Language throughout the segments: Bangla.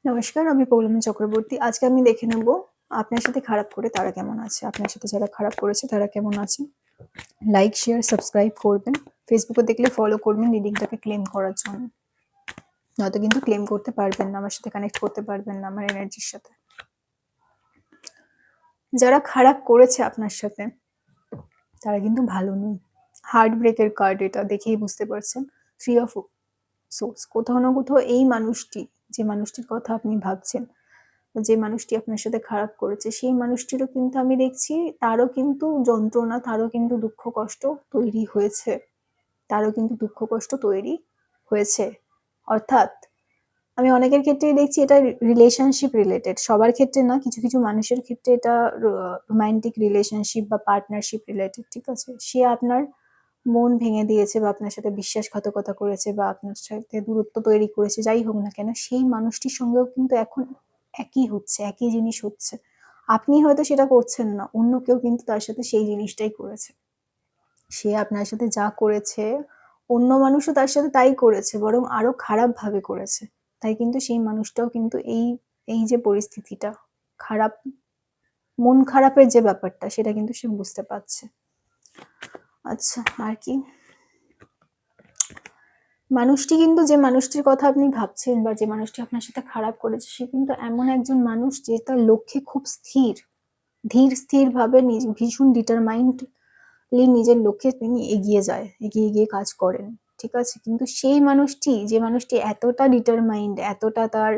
নমস্কার, আমি পৌলমী চক্রবর্তী। আজকে আমি দেখে নেব আপনার সাথে খারাপ করে তারা কেমন আছে। আপনার সাথে যারা খারাপ করেছে তারা কেমন আছে। লাইক, শেয়ার, সাবস্ক্রাইব করবেন। ফেসবুকে দেখলে ফলো করবেন রিডিংটাকে ক্লেম করার জন্য। নয়তো কিন্তু ক্লেম করতে পারবেন না, আমার সাথে কানেক্ট করতে পারবেন না আমার এনার্জির সাথে। যারা খারাপ করেছে আপনার সাথে তারা কিন্তু ভালো নেই। হার্ট ব্রেকের কার্ড, এটা দেখেই বুঝতে পারছেন। 3 অফ সোর্স। কোথাও না কোথাও এই মানুষটি, যে মানুষটির কথা আপনি ভাবছেন, যে মানুষটি আপনার সাথে খারাপ করেছে, সেই মানুষটিরও কিন্তু আমি দেখছি তারও কিন্তু যন্ত্রণা, তারও কিন্তু দুঃখ কষ্ট তৈরি হয়েছে। তারও কিন্তু দুঃখ কষ্ট তৈরি হয়েছে। অর্থাৎ আমি অনেকের ক্ষেত্রেই দেখছি এটা রিলেশনশিপ রিলেটেড, সবার ক্ষেত্রে না, কিছু কিছু মানুষের ক্ষেত্রে এটা রোমান্টিক রিলেশনশিপ বা পার্টনারশিপ রিলেটেড। ঠিক আছে, সে আপনার মন ভেঙে দিয়েছে বা আপনার সাথে বিশ্বাসঘাতকতা করেছে বা আপনার সাথে দূরত্ব তৈরি করেছে, যাই হোক না কেন, সেই মানুষটির সঙ্গেও কিন্তু এখন একই হচ্ছে, একই জিনিস হচ্ছে। আপনি হয়তো সেটা করছেন না, অন্য কেউ কিন্তু তার সাথে সেই জিনিসটাই করেছে। সে আপনার সাথে যা করেছে অন্য মানুষও তার সাথে তাই করেছে, বরং আরো খারাপ ভাবে করেছে। তাই কিন্তু সেই মানুষটাও কিন্তু এই এই যে পরিস্থিতিটা, খারাপ মন খারাপের যে ব্যাপারটা, সেটা কিন্তু সে বুঝতে পারছে। আচ্ছা, আর কি মানুষটি কিন্তু, যে মানুষটির কথা আপনি ভাবছেন বা যে মানুষটি আপনার সাথে খারাপ করেছে, সে কিন্তু এমন একজন মানুষ যে তার লক্ষ্যে খুব স্থির, ধীর স্থির ভাবে ভীষণ ডিটারমাইন্ডলি নিজের লক্ষ্যে তিনি এগিয়ে যায়, এগিয়ে গিয়ে কাজ করেন। ঠিক আছে, কিন্তু সেই মানুষটি, যে মানুষটি এতটা ডিটারমাইন্ড, এতটা তার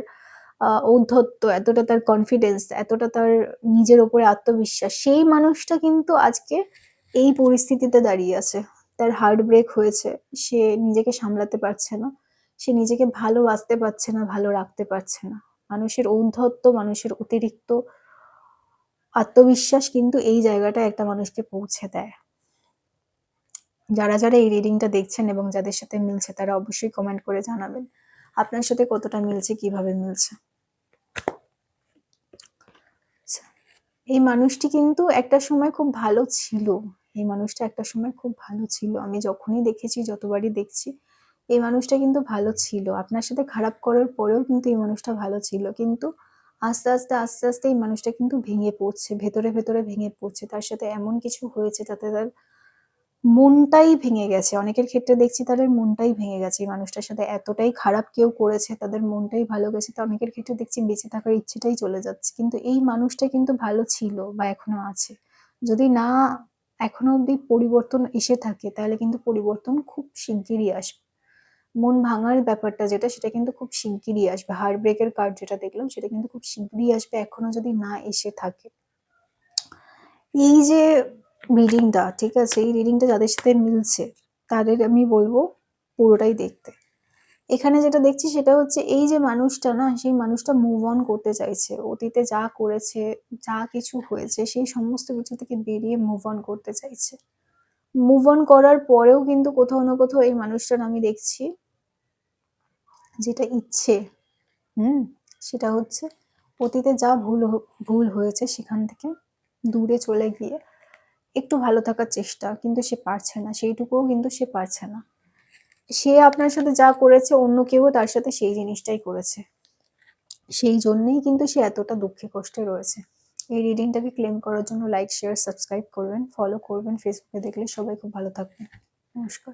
ঔদ্ধত্য, এতটা তার কনফিডেন্স, এতটা তার নিজের ওপরে আত্মবিশ্বাস, সেই মানুষটা কিন্তু আজকে এই পরিস্থিতিতে দাঁড়িয়ে আছে। তার হার্ট ব্রেক হয়েছে, সে নিজেকে সামলাতে পারছে না, সে নিজেকে ভালোবাসতে পারছে না, ভালো রাখতে পারছে না। মানুষের ঔদ্ধত্য, মানুষের অতিরিক্ত আত্মবিশ্বাস কিন্তু এই জায়গাটায় একটা মানুষকে পৌঁছে দেয়। যারা যারা এই রিডিংটা দেখছেন এবং যাদের সাথে মিলছে, তারা অবশ্যই কমেন্ট করে জানাবেন আপনার সাথে কতটা মিলছে, কিভাবে মিলছে। এই মানুষটি কিন্তু একটা সময় খুব ভালো ছিল। এই মানুষটা একটা সময় খুব ভালো ছিল। আমি যখনই দেখেছি, যতবারই দেখছি, এই মানুষটা কিন্তু ভালো ছিল। আপনার সাথে খারাপ করার পরেও কিন্তু এই মানুষটা ভালো ছিল। কিন্তু আস্তে আস্তে আস্তে আস্তে এই মানুষটা কিন্তু ভেঙে পড়ছে, ভেতরে ভেতরে ভেঙে পড়ছে। তার সাথে এমন কিছু হয়েছে যাতে তার মনটাই ভেঙে গেছে। অনেকের ক্ষেত্রে দেখছি তাদের মনটাই ভেঙে গেছে। এই মানুষটার সাথে এতটাই খারাপ কেউ করেছে, তাদের মনটাই ভালো গেছে। তো অনেকের ক্ষেত্রে দেখছি বেঁচে থাকার ইচ্ছেটাই চলে যাচ্ছে। কিন্তু এই মানুষটা কিন্তু ভালো ছিল বা এখনো আছে। যদি না এখনো অব্দি পরিবর্তন এসে থাকে, তাহলে কিন্তু পরিবর্তন খুব শিগগিরই আসবে। মন ভাঙার ব্যাপারটা যেটা, সেটা কিন্তু খুব শিগগিরই আসবে। হার্ট ব্রেকের কার্ড যেটা দেখলাম, সেটা কিন্তু খুব শিগগিরই আসবে, এখনো যদি না এসে থাকে। এই যে রিডিংটা, ঠিক আছে, এই রিডিংটা যাদের সাথে মিলছে তাদের আমি বলবো পুরোটাই দেখতে। এখানে যেটা দেখছি সেটা হচ্ছে, এই যে মানুষটা না, সেই মানুষটা মুভ অন করতে চাইছে। অতীতে যা করেছে, যা কিছু হয়েছে, সেই সমস্ত কিছু থেকে বেরিয়ে মুভ অন করতে চাইছে। মুভ অন করার পরেও কিন্তু কোথাও না কোথাও এই মানুষটার আমি দেখছি যেটা ইচ্ছে, সেটা হচ্ছে অতীতে যা ভুল হয়েছে সেখান থেকে দূরে চলে গিয়ে একটু ভালো থাকার চেষ্টা, কিন্তু সে পারছে না, সেইটুকুও কিন্তু সে পারছে না। সে আপনার সাথে যা করেছে, অন্য কেউ তার সাথে সেই জিনিসটাই করেছে, সেই জন্যই কিন্তু সে এতটা দুঃখে কষ্টে রয়েছে। এই রিডিংটাকে ক্লেম করার জন্য লাইক, শেয়ার, সাবস্ক্রাইব করবেন, ফলো করবেন। ফেসবুকে দেখলে সবাই খুব ভালো থাকবেন। নমস্কার।